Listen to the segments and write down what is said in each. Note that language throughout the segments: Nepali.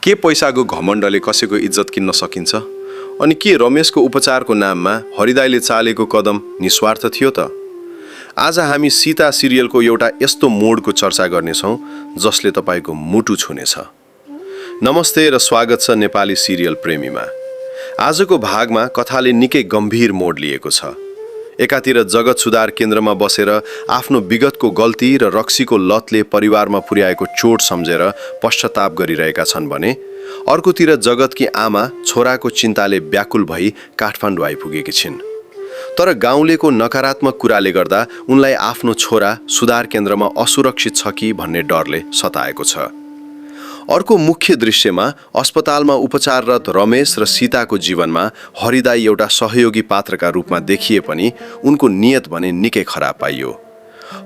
के पैसाको घमण्डले कसैको इज्जत किन्न सकिन्छ? अनि के रमेशको उपचारको नाममा हरिदाईले चालेको कदम निस्वार्थ थियो त? आज हामी सीता सिरियलको एउटा यस्तो मोडको चर्चा गर्नेछौँ जसले तपाईँको मुटु छुनेछ। नमस्ते र स्वागत छ नेपाली सिरियल प्रेमीमा। आजको भागमा कथाले निकै गम्भीर मोड लिएको छ। एकातिर जगत सुधार केन्द्रमा बसेर आफ्नो विगतको गल्ती र रक्सीको लतले परिवारमा पुर्याएको चोट सम्झेर पश्चाताप गरिरहेका छन् भने अर्कोतिर जगतकी आमा छोराको चिन्ताले व्याकुल भई काठमाडौँ आइपुगेकी छिन्। तर गाउँलेको नकारात्मक कुराले गर्दा उनलाई आफ्नो छोरा सुधार केन्द्रमा असुरक्षित छ कि भन्ने डरले सताएको छ। अर्को मुख्य दृश्यमा अस्पतालमा उपचाररत रमेश र सीताको जीवनमा हरिदाई एउटा सहयोगी पात्रका रूपमा देखिए पनि उनको नियत भने निकै खराब पाइयो।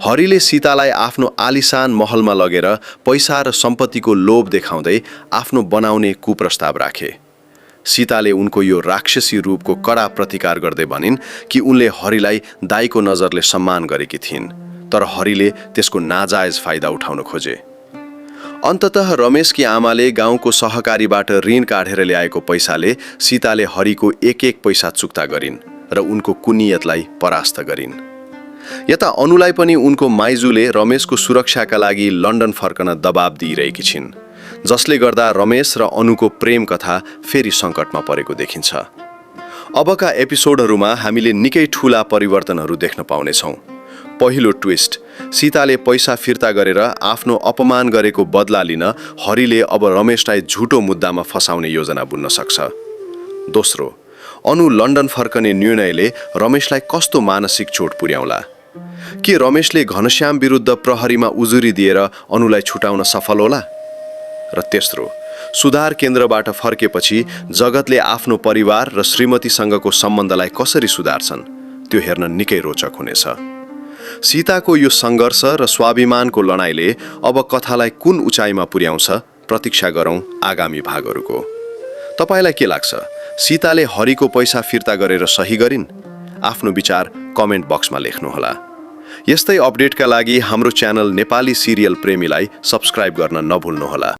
हरिले सीतालाई आफ्नो आलिशान महलमा लगेर पैसा र सम्पत्तिको लोभ देखाउँदै आफ्नो बनाउने कुप्रस्ताव राखे। सीताले उनको यो राक्षसी रूपको कडा प्रतिकार गर्दै भनिन् कि उनले हरिलाई दाइको नजरले सम्मान गरेकी थिइन्, तर हरिले त्यसको नाजायज फाइदा उठाउन खोजे। अन्ततः रमेशकी आमाले गाउँको सहकारीबाट ऋण काढेर ल्याएको पैसाले सीताले हरिको एक एक पैसा चुक्ता गरिन् र उनको कुनियतलाई परास्त गरिन्। यता अनुलाई पनि उनको माइजूले रमेशको सुरक्षाका लागि लन्डन फर्कन दबाब दिइरहेकी छिन्, जसले गर्दा रमेश र अनुको प्रेम कथा फेरि सङ्कटमा परेको देखिन्छ। अबका एपिसोडहरूमा हामीले निकै ठूला परिवर्तनहरू देख्न पाउनेछौँ। पहिलो ट्विस्ट, सीताले पैसा फिर्ता गरेर आफ्नो अपमान गरेको बदला लिन हरिले अब रमेशलाई झुटो मुद्दामा फसाउने योजना बुन्न सक्छ। दोस्रो, अनु लन्डन फर्कने निर्णयले रमेशलाई कस्तो मानसिक चोट पुर्याउला? के रमेशले घनश्याम विरुद्ध प्रहरीमा उजुरी दिएर अनुलाई छुटाउन सफल होला? र तेस्रो, सुधार केन्द्रबाट फर्केपछि जगतले आफ्नो परिवार र श्रीमतीसँगको सम्बन्धलाई कसरी सुधार्छन् त्यो हेर्न निकै रोचक हुनेछ। सीताको यो सङ्घर्ष र स्वाभिमानको लडाइँले अब कथालाई कुन उचाइमा पुर्याउँछ प्रतीक्षा गरौँ आगामी भागहरूको। तपाईँलाई के लाग्छ, सीताले हरिको पैसा फिर्ता गरेर सही गरिन्? आफ्नो विचार कमेन्ट बक्समा लेख्नुहोला। यस्तै अपडेटका लागि हाम्रो च्यानल नेपाली सिरियल प्रेमीलाई सब्स्क्राइब गर्न नभुल्नुहोला।